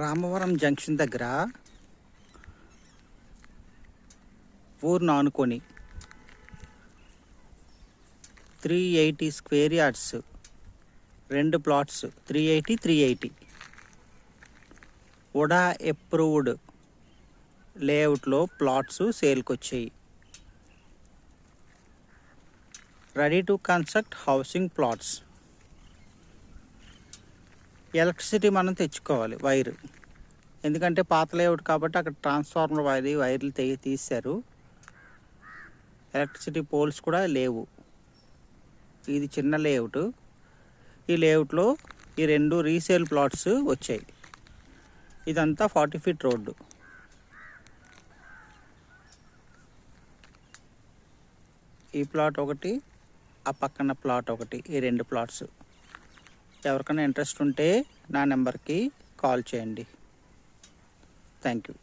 Ramavaram junction దగ్గర ఊరును ఆనుకొని 380 స్క్వేర్ యార్డ్స్ 2 ప్లాట్స్ 380 ఉడా అప్రూవ్డ్ లేఅవుట్లో ప్లాట్స్ సేల్కి వచ్చాయి. Ready to construct housing plots. Electricity మనం తెచ్చుకోవాలి, వైర్. ఎందుకంటే పాత లేఅవుట్ కాబట్టి అక్కడ ట్రాన్స్ఫార్మర్ వైర్లు తీశారు. ఎలక్ట్రిసిటీ పోల్స్ కూడా లేవు. ఇది చిన్న లేఅవుట్. ఈ లేఅవుట్లో ఈ 2 రీసేల్ ప్లాట్స్ వచ్చాయి. ఇదంతా 40 ఫీట్ రోడ్డు. ఈ ప్లాట్ ఒకటి, ఆ పక్కన ప్లాట్ ఒకటి, ఈ 2 ప్లాట్స్. ఎవరికైనా ఇంట్రెస్ట్ ఉంటే నా నెంబర్కి కాల్ చేయండి. Thank you.